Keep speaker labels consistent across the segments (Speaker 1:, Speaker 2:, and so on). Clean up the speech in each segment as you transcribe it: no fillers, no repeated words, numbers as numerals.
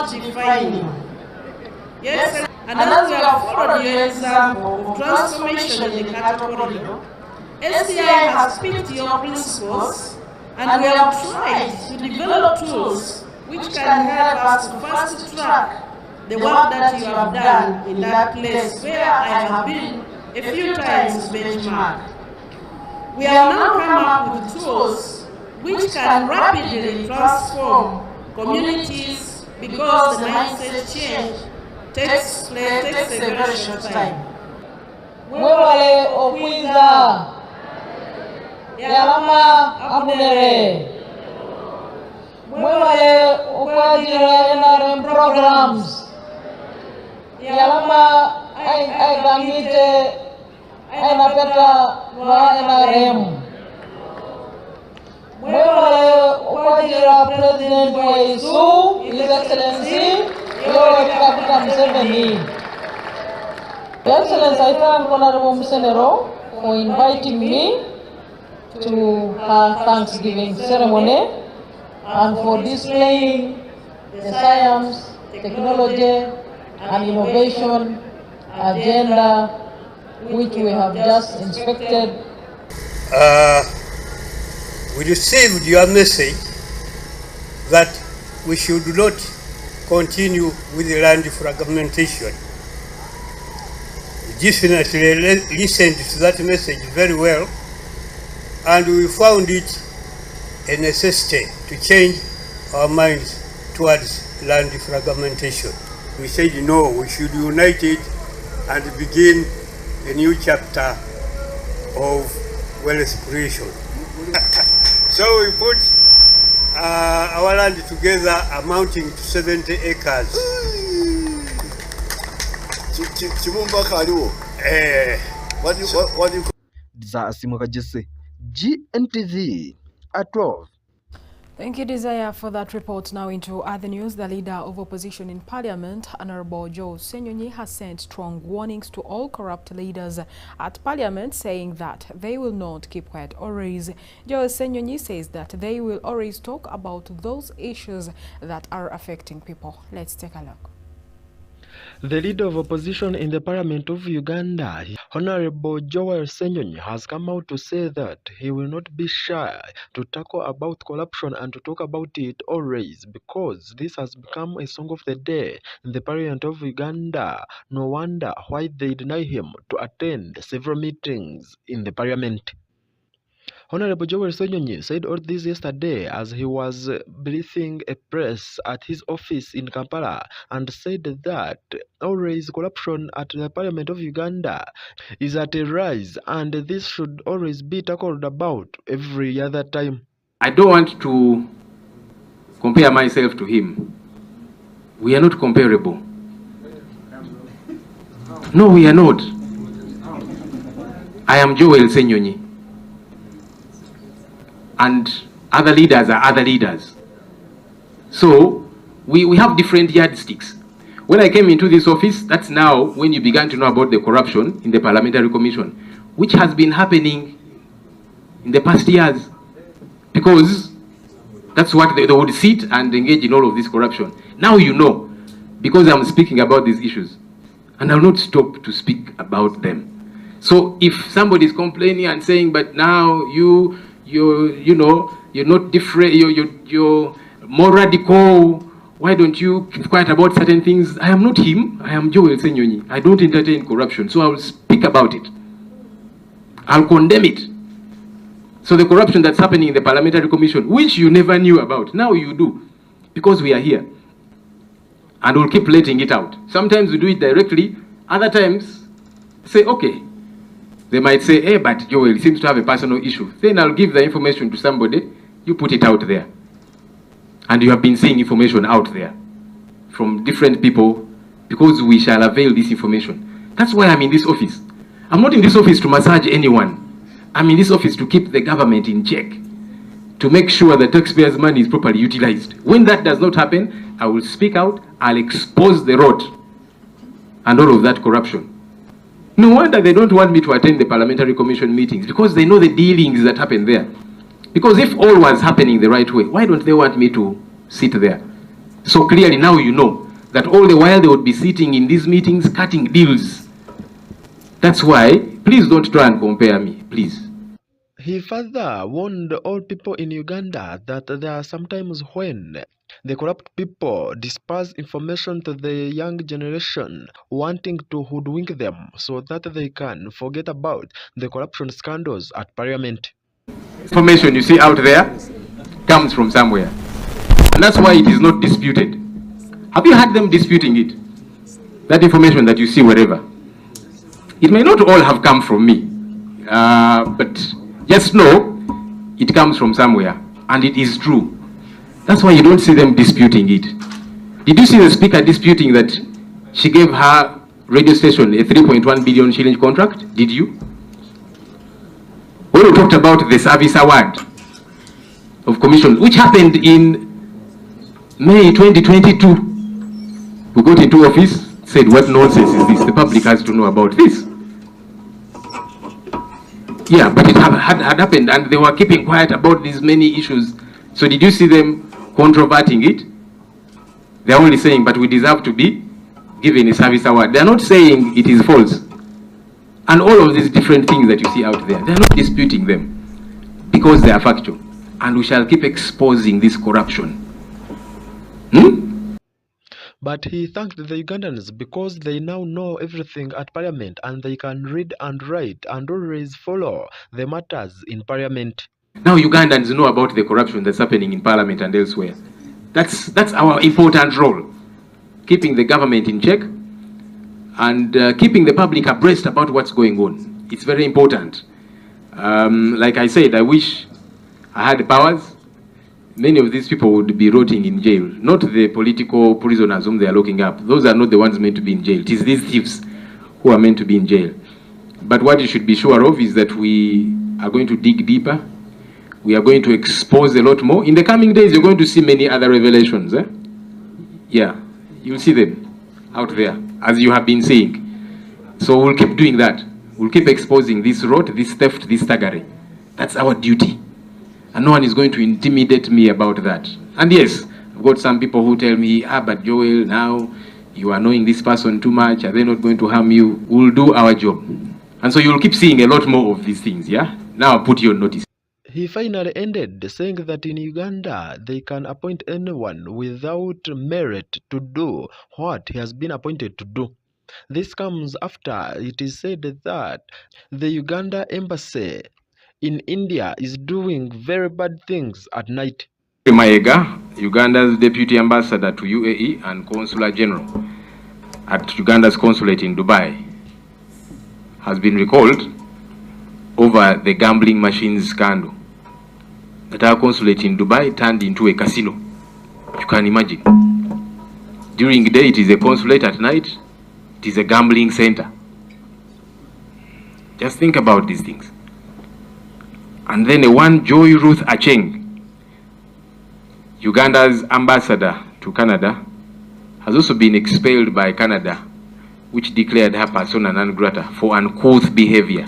Speaker 1: not defining. Yes, and as we have followed your example of transformation in the cattle corridor, SCI has picked your principles, and we have tried to develop tools which can help us to fast track the work that you have done in that place where I have been a few times to benchmark. We have now come up with tools which can rapidly transform communities because the mindset change takes a very short time.
Speaker 2: Mwewale okwiza yalama abunere. Mwewale okwajira NRM programs. Yalama aigamite ainapeta wa NRM. Mwewale okwajira President wa Isu, His Excellency, Yoweri Kaguta Museveni. Your Excellency, I thank Honorable Musenero for inviting me to her Thanksgiving ceremony and for displaying the science, technology, and innovation agenda which we have just inspected.
Speaker 3: We received your message that we should not continue with the land fragmentation. We definitely listened to that message very well, and we found it a necessity to change our minds towards land fragmentation. We said no, we should unite it and begin a new chapter of wealth creation. So we put our land together amounting to 70 acres.
Speaker 4: What do you Gntv at 12.
Speaker 5: Thank you, Desire, for that report. Now into other news. The leader of opposition in Parliament, Honorable Joe Senyonyi, has sent strong warnings to all corrupt leaders at Parliament, saying that they will not keep quiet always. Joe Senyonyi says that they will always talk about those issues that are affecting people. Let's take a look.
Speaker 6: The leader of opposition in the Parliament of Uganda, Honorable Joel Senyonyi, has come out to say that he will not be shy to tackle about corruption and to talk about it always, because this has become a song of the day in the Parliament of Uganda. No wonder why they deny him to attend several meetings in the Parliament. Honorable Joel Senyonyi said all this yesterday as he was briefing a press at his office in Kampala, and said that always corruption at the Parliament of Uganda is at a rise, and this should always be tackled about every other time.
Speaker 7: I don't want to compare myself to him. We are not comparable. No, we are not. I am Joel Senyonyi, and other leaders are other leaders. So we have different yardsticks. When I came into this office, that's now when you began to know about the corruption in the Parliamentary Commission, which has been happening in the past years, because that's what they would sit and engage in all of this corruption. Now you know, because I'm speaking about these issues, and I'll not stop to speak about them. So if somebody is complaining and saying, but now you're not different, you're more radical, why don't you keep quiet about certain things? I am not him. I am Joel Senyonyi. I don't entertain corruption, so I will speak about it. I'll condemn it. So the corruption that's happening in the Parliamentary Commission, which you never knew about, now you do, because we are here. And we'll keep letting it out. Sometimes we do it directly, other times say, okay. They might say, hey, but Joel seems to have a personal issue. Then I'll give the information to somebody, you put it out there. And you have been seeing information out there from different people, because we shall avail this information. That's why I'm in this office. I'm not in this office to massage anyone. I'm in this office to keep the government in check, to make sure the taxpayers' money is properly utilized. When that does not happen, I will speak out, I'll expose the rot and all of that corruption. No wonder they don't want me to attend the Parliamentary Commission meetings, because they know the dealings that happen there. Because if all was happening the right way, why don't they want me to sit there? So clearly now you know that all the while they would be sitting in these meetings cutting deals. That's why, please don't try and compare me, please.
Speaker 6: He further warned all people in Uganda that there are sometimes when the corrupt people disperse information to the young generation, wanting to hoodwink them so that they can forget about the corruption scandals at Parliament.
Speaker 7: Information you see out there comes from somewhere. And that's why it is not disputed. Have you had them disputing it? That information that you see wherever. It may not all have come from me, but just know it comes from somewhere, and it is true. That's why you don't see them disputing it. Did you see the speaker disputing that she gave her radio station a 3.1 billion shilling contract? Did you? When we talked about the service award of commission, which happened in May 2022, we got into office, said, what nonsense is this? The public has to know about this. Yeah, but it had happened, and they were keeping quiet about these many issues. So did you see them controverting it? They're only saying, but we deserve to be given a service award. They're not saying it is false. And all of these different things that you see out there, they're not disputing them because they are factual. And we shall keep exposing this corruption.
Speaker 6: But he thanked the Ugandans because they now know everything at Parliament and they can read and write and always follow the matters in Parliament.
Speaker 7: Now Ugandans know about the corruption that's happening in Parliament and elsewhere. That's our important role. Keeping the government in check and keeping the public abreast about what's going on. It's very important. Like I said, I wish I had powers. Many of these people would be rotting in jail. Not the political prisoners whom they are locking up. Those are not the ones meant to be in jail. It is these thieves who are meant to be in jail. But what you should be sure of is that we are going to dig deeper. We are going to expose a lot more. In the coming days, you're going to see many other revelations. Yeah, you'll see them out there, as you have been seeing. So we'll keep doing that. We'll keep exposing this rot, this theft, this thuggery. That's our duty. And no one is going to intimidate me about that. And yes, I've got some people who tell me, but Joel, now you are knowing this person too much. Are they not going to harm you? We'll do our job. And so you'll keep seeing a lot more of these things, yeah? Now I'll put you on notice.
Speaker 6: He finally ended saying that in Uganda, they can appoint anyone without merit to do what he has been appointed to do. This comes after it is said that the Uganda embassy in India is doing very bad things at night.
Speaker 7: Maega, Uganda's deputy ambassador to UAE and consular general at Uganda's consulate in Dubai, has been recalled over the gambling machines scandal. That our consulate in Dubai turned into a casino. You can imagine. During the day it is a consulate, at night it is a gambling center. Just think about these things. And then one Joy Ruth Acheng, Uganda's ambassador to Canada, has also been expelled by Canada, which declared her persona non grata for uncouth behavior.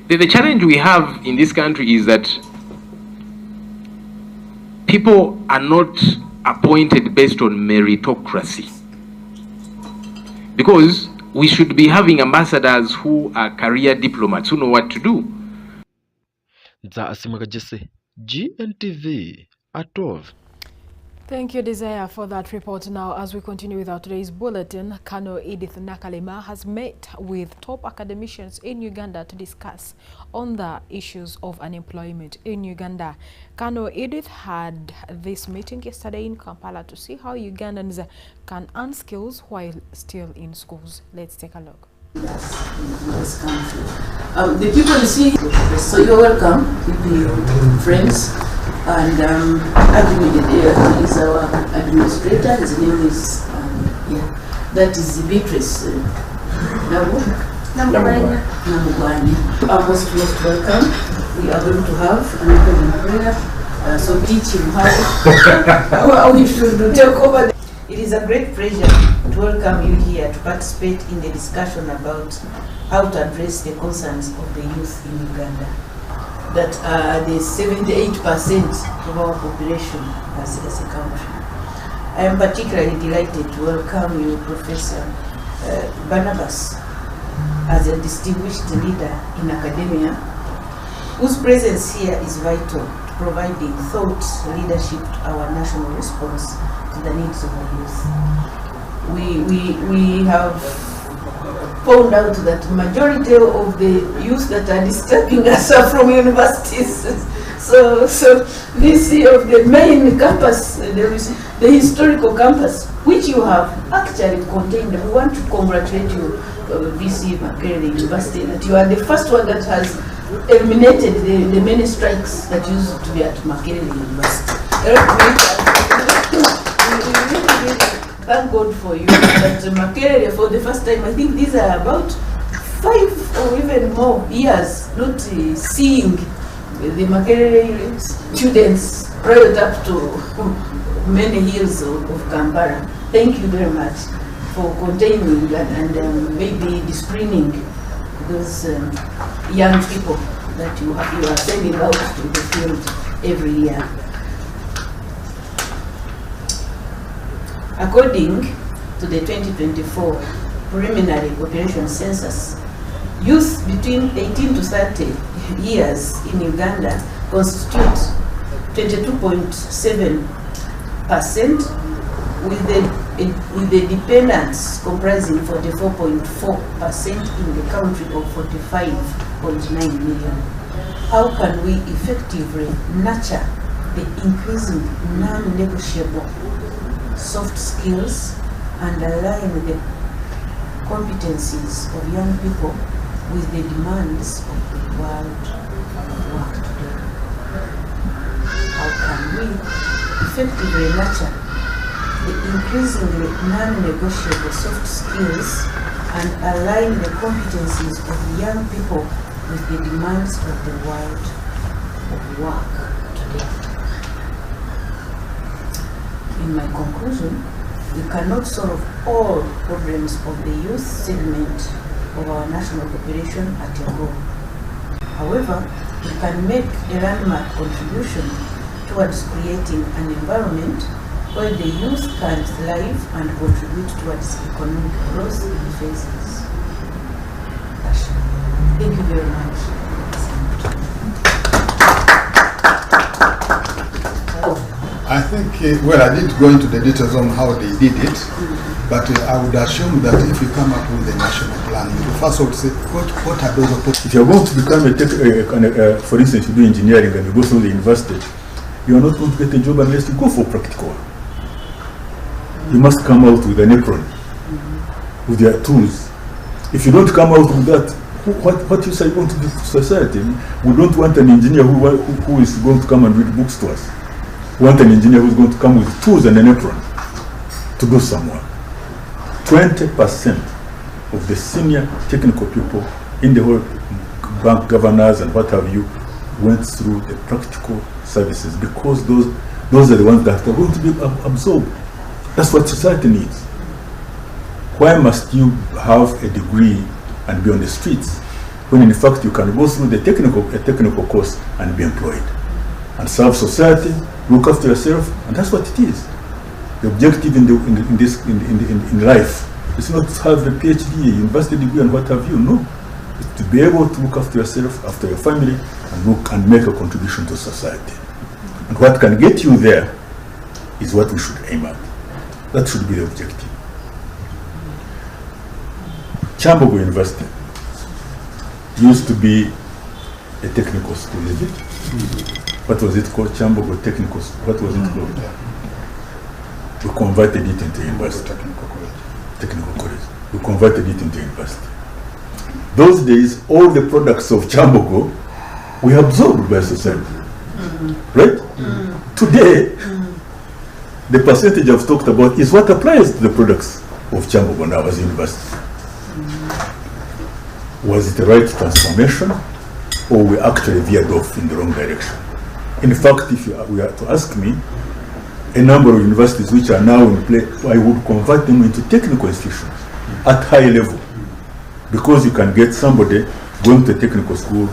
Speaker 7: The challenge we have in this country is that people are not appointed based on meritocracy. Because we should be having ambassadors who are career diplomats, who know what to do.
Speaker 6: Gntv at 12.
Speaker 5: Thank you, Desire, for that report. Now, as we continue with our today's bulletin, Colonel Edith Nakalema has met with top academicians in Uganda to discuss on the issues of unemployment in Uganda. Colonel Edith had this meeting yesterday in Kampala to see how Ugandans can earn skills while still in schools. Let's take a look.
Speaker 8: In this country. The people you see, so you're welcome with the friends. And Agri is our administrator. His name is that is Beatrice Namugwanya. Most welcome. We are going to have an opening prayer. So teach him how we should take over. It is a great pleasure to welcome you here to participate in the discussion about how to address the concerns of the youth in Uganda. That are the 78% of our population as a country. I am particularly delighted to welcome you, Professor Barnabas, as a distinguished leader in academia, whose presence here is vital to providing thought leadership to our national response to the needs of our youth. We have found out that the majority of the youth that are disturbing us are from universities. So this of the main campus, there is the historical campus, which you have actually contained. We want to congratulate you, VC Makerere University, that you are the first one that has eliminated the many strikes that used to be at Makerere University. Thank God for you. That Makerere, for the first time, I think these are about 5 or even more years not seeing the Makerere students right up to many hills of Kampala. Thank you very much for containing and maybe disciplining those young people that you are sending out to the field every year. According to the 2024 preliminary population census, youth between 18 to 30 years in Uganda constitute 22.7%, with the dependents comprising 44.4% in the country of 45.9 million. How can we effectively nurture the increasing non-negotiable soft skills and align the competencies of young people with the demands of the world of work today? How can we effectively nurture the increasingly non-negotiable soft skills and align the competencies of young people with the demands of the world of work today? In my conclusion, we cannot solve all problems of the youth segment of our national population at a go. However, we can make a landmark contribution towards creating an environment where the youth can thrive and contribute towards economic growth in the phases. Thank you very much.
Speaker 9: I think, well, I didn't go into the details on how they did it, but I would assume that if you come up with a national plan, you first would say, what are those opportunities?
Speaker 10: If you're going to become for instance, you do engineering and you go through the university, you're not going to get a job unless you go for practical. You must come out with an apron, with your tools. If you don't come out with that, what you say going to do to society? We don't want an engineer who is going to come and read books to us. We want an engineer who's going to come with tools and an apron to do some work. 20% of the senior technical people in the whole bank governors and what have you went through the practical services because those are the ones that are going to be absorbed. That's what society needs. Why must you have a degree and be on the streets when in fact you can go through the technical course and be employed and serve society, look after yourself, and that's what it is. The objective in life is not to have a PhD, a university degree, and what have you. No, it's to be able to look after yourself, after your family, and make a contribution to society. And what can get you there is what we should aim at. That should be the objective. Chambogo University used to be a technical school, is it? What was it called? Chambogo Technical School. What was it called? We converted it into university. Technical college. We converted it into university. Those days, all the products of Chambogo were absorbed by society. Right? Today, the percentage I've talked about is what applies to the products of Chambogo now as a university. Was it the right transformation, or we actually veered off in the wrong direction? In fact, if you were to ask me, a number of universities which are now in play, I would convert them into technical institutions at high level, because you can get somebody going to a technical school,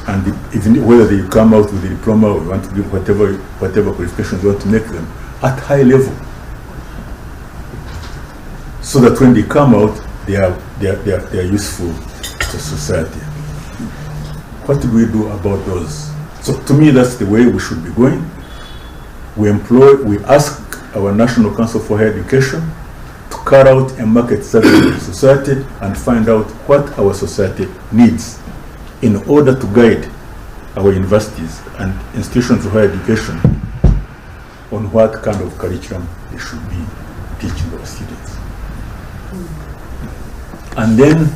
Speaker 10: and even whether they come out with a diploma or you want to give whatever qualifications you want to make them, at high level. so that when they come out, they are useful to society. What do we do about those? So to me, that's the way we should be going. We ask our National Council for Higher Education to carry out a market survey of society and find out what our society needs in order to guide our universities and institutions of higher education on what kind of curriculum they should be teaching our students. And then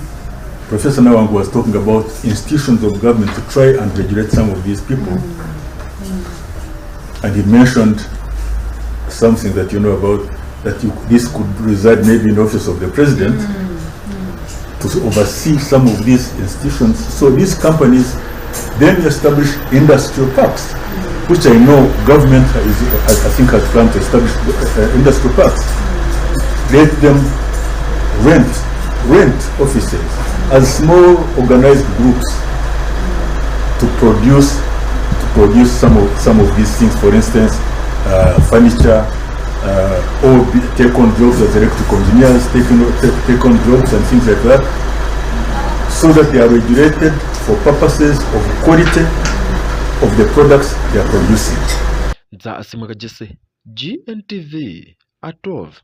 Speaker 10: Professor Nawang was talking about institutions of government to try and regulate some of these people. And he mentioned something that you know about, that this could reside maybe in the office of the president to oversee some of these institutions. So these companies then establish industrial parks, which I know government I think has planned to establish industrial parks. Let them rent offices as small organized groups to produce some of these things. For instance, furniture, or take on jobs as electrical engineers, take on jobs and things like that, so that they are regulated for purposes of quality of the products they are producing.
Speaker 6: Gntv at 12.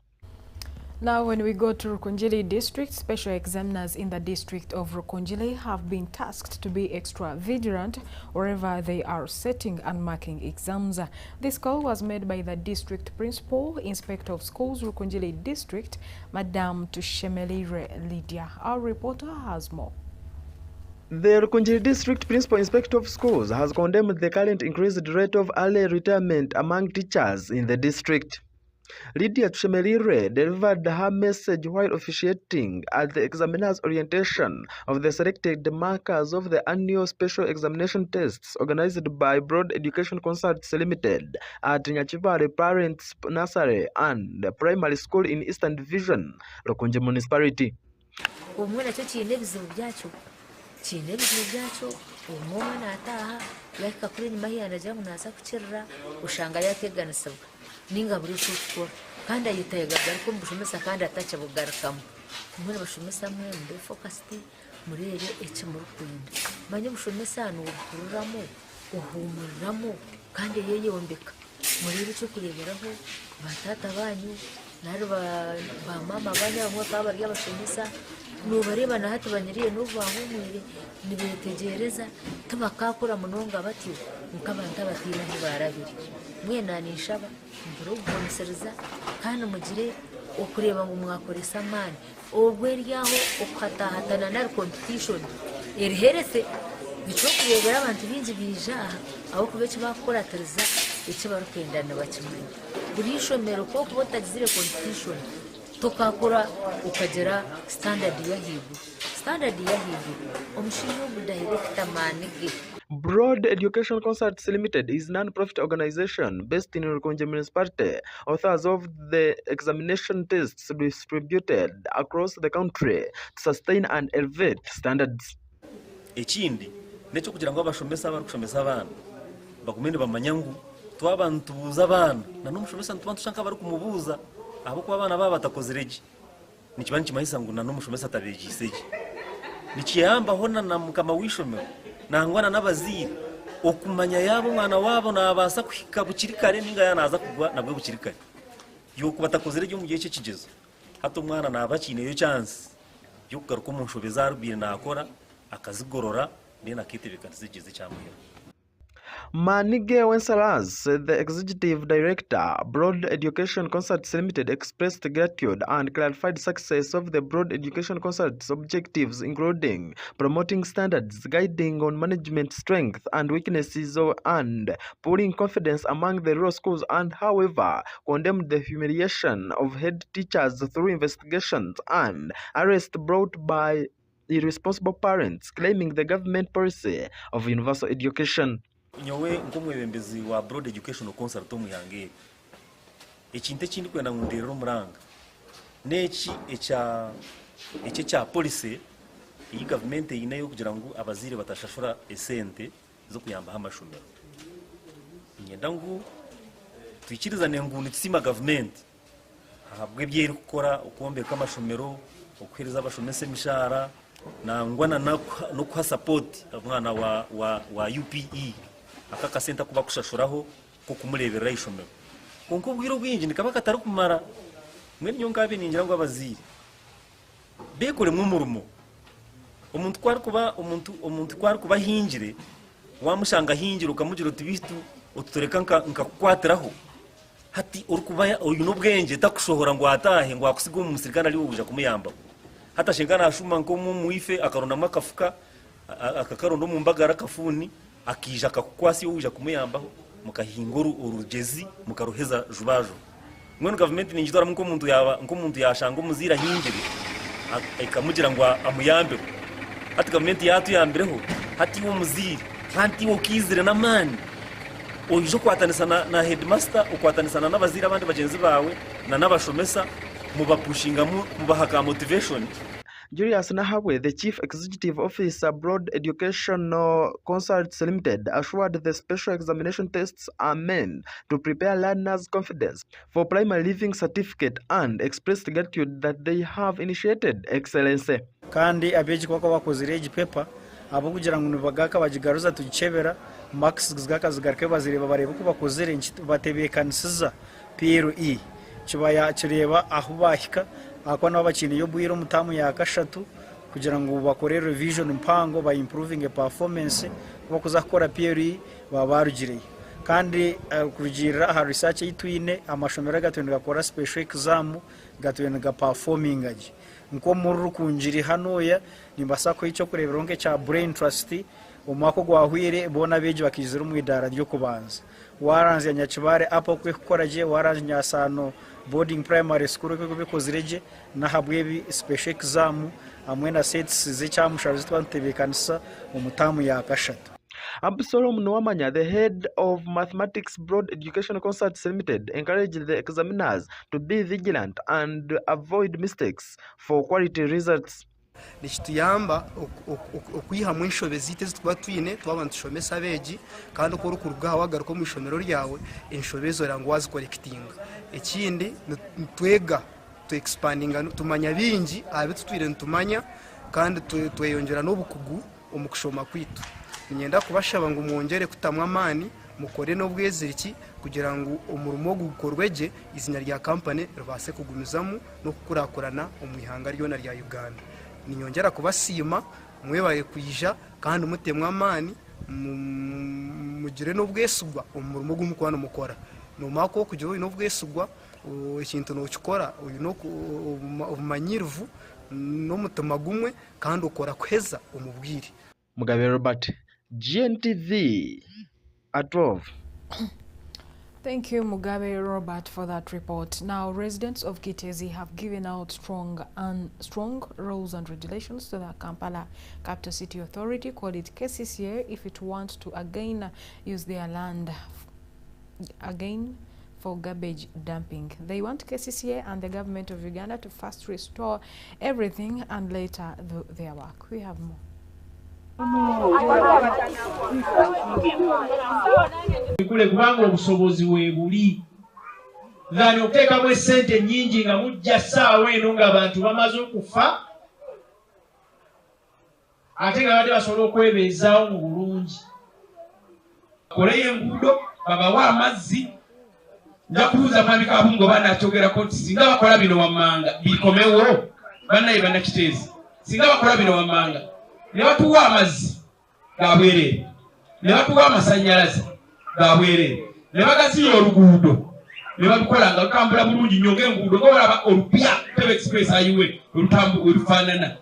Speaker 5: Now, when we go to Rukungili district, special examiners in the district of Rukungili have been tasked to be extra vigilant wherever they are setting and marking exams. This call was made by the district principal, inspector of schools, Rukungili district, Madam Tushemelire Lydia. Our reporter has more.
Speaker 6: The Rukungili District Principal Inspector of Schools has condemned the current increased rate of early retirement among teachers in the district. Lydia Tushemelire delivered her message while officiating at the examiners' orientation of the selected markers of the annual special examination tests organized by Broad Education Consults Limited at Nyachivale Parents Nursery and Primary School in Eastern Division, Rukungili Municipality.
Speaker 11: Chine bizibu byacho umwana ataha yaka kuri nyuma yanaja munaza kucerra ushanga yateganisabwa ninga buri cyo kandi ayitayaga ariko mbushomesa kandi atacha bugarukamo muri bashomesa mwe mbe focused muri ere eche muri kwenda manye bushomesa no kururamo uhumuramo kandi yeye wombeka muri bico kureberaho batata banyu nari ba mama banya bamwe kabarya bashomesa nubareba na hati banyiriye n'ubahumire nibetegereza tubakakura munonga bati mukabanta batira ntibarabiri mwenanisha mburugonisereza kandi mugire okureba ngo mwakoresa mani obweryaho okatahatana na competition eriherese bico kurebera abantu binzi bija aho kubece bakora tereza icyo barukendana bakimanye buri shomero ko kubotagizire competition tokakora ukagera standard yahibu omushinga director manige.
Speaker 6: Broad Education Consults Limited is a non-profit organization based in Rukungili Municipality. Authors of the examination tests distributed across the country to sustain and elevate standards.
Speaker 12: Ekindi necho kugira ngo abashomesa barukushomesa abana bakumene bamanyangu twabantu buza abana na n'umushomesa ntubantu shanka bari kumubuza abo kwa abana baba batakozereje nikibani kimahisa ngo na n'umushomesa tabegiseje nikiyamba hona na mukama wishomero nangwana n'abaziri okumanya yabo mwana wabo nabasa kuhika bukirikare ninga yanaza kugwa nabwe bukirikare yo kubatakozereje mu gihe cyo kigezo hato mwana nabakine yo chance yo kugaruka umushobeza rubire nakora akazigorora nena kitebeka zigeze cyamuhera.
Speaker 6: Manige Wensalas, the executive director, Broad Education Consults Limited, expressed gratitude and clarified success of the Broad Education Consults objectives, including promoting standards, guiding on management strength and weaknesses, and putting confidence among the rural schools, and however condemned the humiliation of head teachers through investigations and arrest brought by irresponsible parents, claiming the government policy of universal education.
Speaker 12: Nyowe nkomwebembezi wa Broad Education Consult omuyangere ekinte kindi kwenda ngundirero muranga neki echa policy iyi government inayo kugira ngo abazire batashashura esente zo kuyamba hamashomero ngenda ngo twikiriza nengundu tsima government ahabwe byeri gukora ukuombeka amashomero okuhereza abashomese mishara nangwa no kwa support umwana wa UPE akaka center kuba kushashuraho ko kumureberera ishomero konko bwiro bwinji nikaba katari kumara mwe nyongabe ningira ngo abaziri bekore mwumurumo umuntu kwari kuba hingire wamushanga hingire ukamugira uti bistu ututoreka nkakwatiraho hati urukubaya uyu nubwenge takushohora ngo atahe ngo akusiga mu musirikana ari wuja kumuyamba hata shingana ashuma ngo muife akaronda makafuka akakarondo mu mbagara kafuni akija akakwasi wuja kumuyambaho mukahinguru urugezi mukaruheza jubajo mwe government ninjidora muko muntu yashanga umuzira hingire ikamugira ngo amuyambe hati government yatuyambireho hati wo muziri hati wo kizire na mani oyijo kwatanisa na headmaster ukwatanisa n'abazira abandi bagenzi bawe na n'abashomesa mubapushinga mubahaka motivation.
Speaker 6: Julius Nahabwe, the Chief Executive Officer, Broad Educational Consults Limited, assured the special examination tests are meant to prepare learners' confidence for primary leaving certificate and expressed gratitude that they have initiated excellence.
Speaker 13: Kandi abeji kwa wakoze regi paper abo kugira ngo bagaka bajigaruza tugicebera max zigakazigarke bazireba bareba ko bakozere batebekanisiza PRE kibaya kireba aho bahika akwa n'abakini yo bwiro mutamu ya kashatu kugira ngo bakore revision mpango ba improving performance bakuzakora PRE babarugireye kandi kugira ha research yitwine amashomero gatwenga gakora special exam gatwenga performing aje nko muri kunjiri hanoya nimbasako icyo kureberonke cha brain trust umwako gwahwire bona beje bakizira umwidara ryo kubanza waranze ya nyakibare apo kwe kukoraje waranze nyasano boarding primary school kwe bikozireje na habwe special exam amwe na sets z'icyamushaje twantebekanisa umutamu ya kashatu.
Speaker 6: Absalom Nwamanya, the head of Mathematics Broad Educational Consults Limited, encouraged the examiners to be vigilant and avoid mistakes for quality results.
Speaker 14: Nishituyamba okwiha mwisho bezite zitwa twine twabantu shomesa beji kandi ko rukuruga wagaruko mu ishomero ryawe inshobezo rangwazi collecting ekindi twega to expanding tumanya bingi abe tutwire ntumanya kandi tweyongera n'obukugu omukushoma kwitu nyenda kubashaba ngo mwongere kutamwa amani mukore no bweziriki kugira ngo umurimo gukorweje izinya rya company rubase kugumizamo no kukurakurana umwihanga ryo na rya Uganda ninyongera kubasima mwebaye kuyija kandi umutemwa amani mugire no bwesugwa umurimo gumukwana mukora no mako kugira no bwesugwa ikintu no ukikora uyu no umanyirvu no mutuma gumwe kandi ukora kweza umubwire.
Speaker 6: Mugabe Robert, Gntv at 12.
Speaker 5: Thank you, Mugabe Robert, for that report. Now, residents of Gitezi have given out strong rules and regulations to the Kampala Capital City Authority, called it KCCA, if it wants to again use their land for garbage dumping. They want KCCA and the government of Uganda to first restore everything and later do their work. We have more.
Speaker 15: Kule kubanga obusobozi webuli ngani okuteka mwe sente nyingi nga mujja saawa eno nga abantu bamaze okufa ate nga bade basobola okwebeezaawo mu bulungi koleyo enguudo babawa amazzi njakubuuza mwami Kabungo banakyogerako nti singa bakola bino wammanga bikomewo bannaye bannakiteezi singa bakola bino wammanga ne batuwa amazzi gabwerere ne batuwa amasanyalaze gabwerere ne bagaziya oluguudo ne balukola nga lutambula bulungi nnyo ng'enguudo ng'olaba olupya tebe express ayiwe olufaanana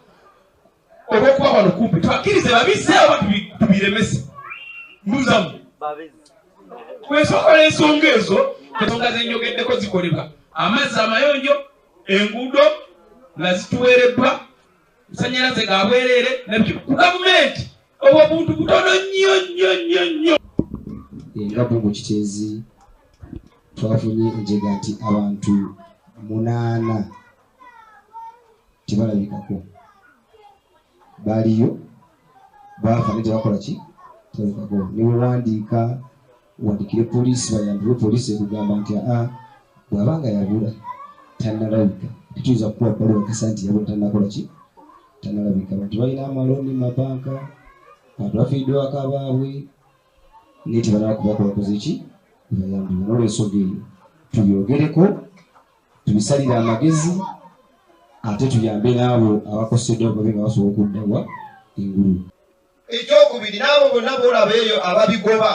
Speaker 15: olw'okuba wano kumpi tubakkirize babizzeewo tubiremese mbuzamu twesokola ensonga ezo ensonga zenyogeddeko zikolebwa amazzi amayonjo enguudo nga zituweereddwa sanyalaze gabwerere ku gavumenti obuntu butono nnyo
Speaker 16: nga Bungu Kitezi twafunye enjega nti abantu 8 tebalabikako baliyo bafa ne tebakola ki tebalabikako niwe wandikire polisi bayambire polisi ekugamba nti bw'abanga yabula tannalabika tetuyinza kukuwa bbaluwa kasa nti yabona tannakola ki tannalabika abantu balina amaloni mabanka abantu bafiiddwako akabaabwe naye tebanaba kubako bakoze ki bayambibwa n'olwensonga eyo tubyogereko tubisalire amagezi ate tuyambe n'abo abakoseddwa babe nga basobola okuddawa engulu
Speaker 17: ekyokubiri n'abo bonna boolaba eyo ababigoba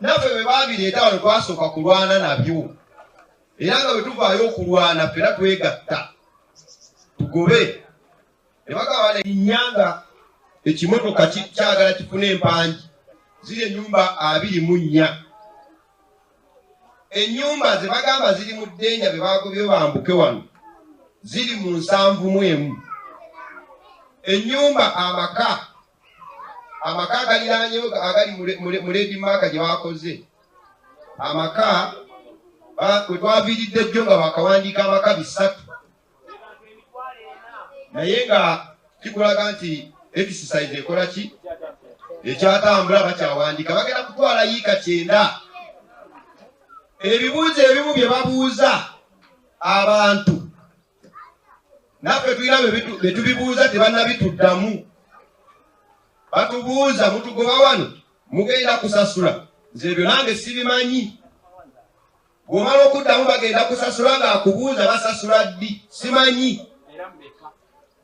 Speaker 17: naffe bwe baabireeta wano twasooka kulwana nabyo era nga bwe tuvaayo okulwana ffera twegatta tugobe ne bagamba ennyanga ekimotoka kyagala kifuna empangi ziri ennyumba 24 ennyumba ze bagamba ziri mu ddenja be bagobye bambuke wano ziri mu 71 ennyumba amaka agaliranyewo agali mu Lady Mark gye bakoze amaka kwe twaviiridde jjo nga bakawandiika amaka 3 naye nga kikulaga nti exercise ekola ki ekyatambula bakyawandiika bagenda kutwala yiika 9 ebibuuzo ebimu bye babuuza abantu naffe tulina bye tubibuuza tebannabituddamu batubuuza mutugoba wano mugenda kusasula nze ebyo nange sibimanyi bw'omala okuddamu bagenda kusasula ng'akubuuza basasula ddi simanyi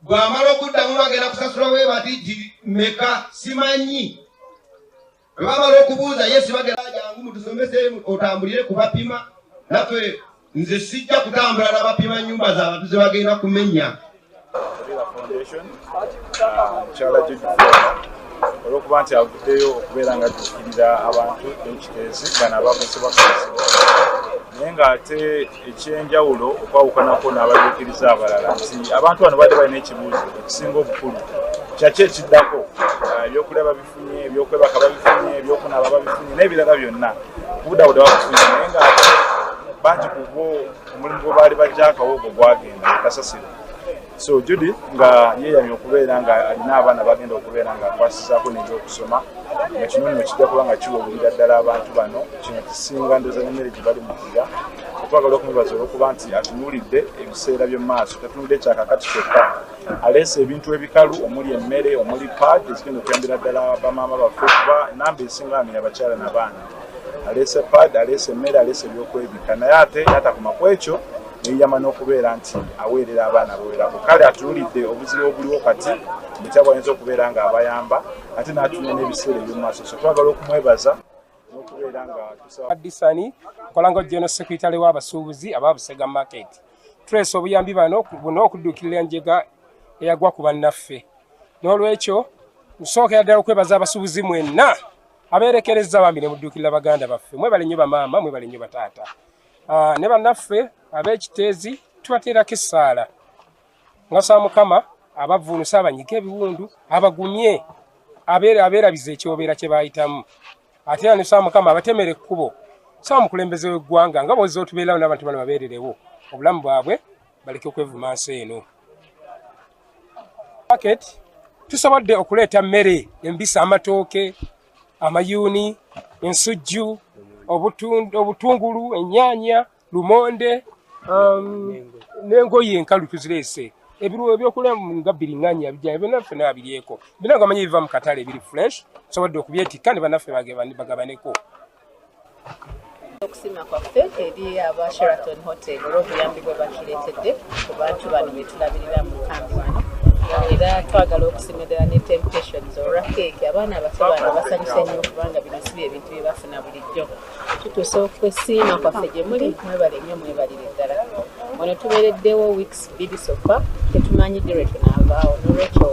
Speaker 17: bw'amala okuddamu bagenda kusasula we bati meka simanyi bwe bamala okubuuza yesi bagenda jangu mutusomese otambulire kubapima naffe nze sijja kutambula n'abapima nyumba z'abantu ze bagenda kumenya
Speaker 18: olwokuba nti avuddeyo okubeera nga tukkirira abantu ekiteezi bano abakozesebwa naye ng'ate ekyenjawulo okwawukanako n'abajuukiriza abalala nti abantu bano baali balina ekibuuzo ekisinga obukulu kyaki ekiddako ebyokulya babifunye ebyokwebaka babifunye ebyokunaaba babifunye n'ebirala byonna budabuda babifunye naye ng'ate bangi ku bo omulimu gwe baali bajjaakawo ogwo gwagenda kasasiro so Judy nga yeeyamye okubeera nga alina abaana bagenda okubeera nga akwasizaako n'ebyokusoma nga kino nno kijja kuba nga kiwulira ddala abantu bano kino kisinga ndoza n'emmere gye bali mukuga otwagala okumubaza olwokuba nti atunuulidde ebiseera by'omu maaso tatunulidde kyakakati kyokka aleese ebintu ebikalu omuli emmere omuli pad ezigenda okuyambira ddala bamaama baffe kuba enamba esinga amenya abakyala n'abaana aleese pad aleese emmere aleese ebyokwebika naye ate yatakoma ku ekyo neyama n'okubeera nti aweerera abaana bawerako kale atunuulidde obuzibu obuliwo kati mukyabwayinza okubeera nga abayamba ate n'atunya n'ebiseera ebyomumaaso so twagala okumwebaza n'okubeera nga
Speaker 19: Adisani nkolanga general secretary w'abasuubuzi ababusega market trace obuyambi bano buno okuddukirira enjega eyagwa ku bannaffe n'olwekyo nsookera ddala okwebaza abasuubuzi mwenna abeerekereza bambi ne muddukirira baganda baffe mwebale nnyo bamaama mwebale nnyo bataata ne bannaffe ab'ekiteezi tubateerako essaala ngasa mukama abavuunusa abanyiga ebiwundu abagumye abeerabiza ekyobeera kye baayitamu ate era ne saa mukama abatemera ekkubo saa mukulembeze w'eggwanga nga bw'ozza otubeerawo n'abantu bano babeererewo obulamu bwabwe baleke okwevuma nsi eno market tusobodde okuleeta mmere embisi amatooke amayuuni ensujju obutungulu ennyaanya lumonde n'engoye enkalu tuzireese ebiruwa ebyokulya nga biriŋŋanya bijja bannaffe n'abiryeko bina gamanyi biva mu katale ebiri fresh tusobodde okubyetikka ne bannaffe bagabaneko
Speaker 20: okusima kwaffe eri aba Sheraton Hotel olw'obuyambi bwe bakireetedde ku bantu bano be tulabirira mu kambi wano era twagala okusima ddala ne temptations olwa keeki abaana abato bano basanyuse nnyo kubanga bino si bye bintu bye bafuna bulijjo tutuuse okwesiima kwaffe gye muli mwebale nnyo mwebalire ddala wano tubeereddewo weeks 2 sofa tetumanyi direct naavaawo n'olwekyo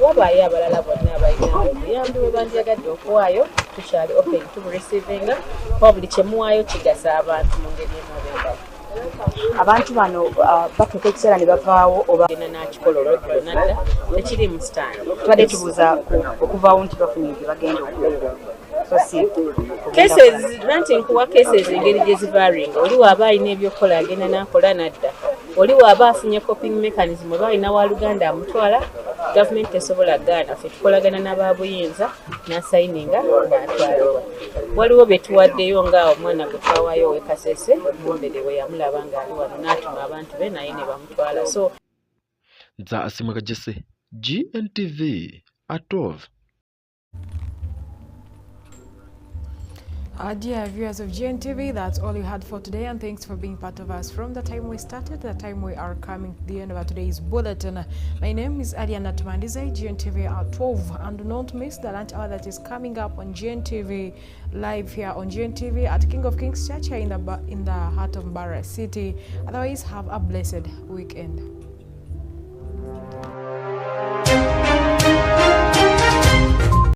Speaker 20: wabaayo abalala bonna abalina obuyambi bwe bandyagadde okuwaayo tukyali open to receiving kuba buli kye muwaayo kigasa abantu mu ngeri emu oba endala
Speaker 21: abantu bano batuuka ekiseera ne bavaawo oba
Speaker 20: gena nakikola olweggulo nadda tekiri mu stand
Speaker 21: tubadde tubuuza okuvaawo nti bafunye gye bagenda okukola
Speaker 20: cases nanti nkuwa cases engeri gye zivaaringa oli waaba alina ebyokukola agenda n'akola nadda oli waaba afunye coping mechanism oba alina wa Luganda amutwala gavumenti esobola gaana ffe tukolagana n'ababuyinza n'asayininga n'atwalibwa waliwo betuwaddeyo nga omwana gwe twawaayo owe Kasese Mumbere we yamulaba ng'ali wano n'atuma abantu be naye ne bamutwala. So
Speaker 6: Nza Asimaka Jesse, GNTV, ATUBANDIIZE.
Speaker 5: Dear viewers of GNTV, that's all you had for today, and thanks for being part of us from the time we started to the time we are coming to the end of our today's bulletin. My name is ATUBANDIIZE, GNTV at 12, and do not miss the lunch hour that is coming up on GNTV live here on GNTV at King of Kings Church here in the heart of Mbarara City. Otherwise, have a blessed weekend.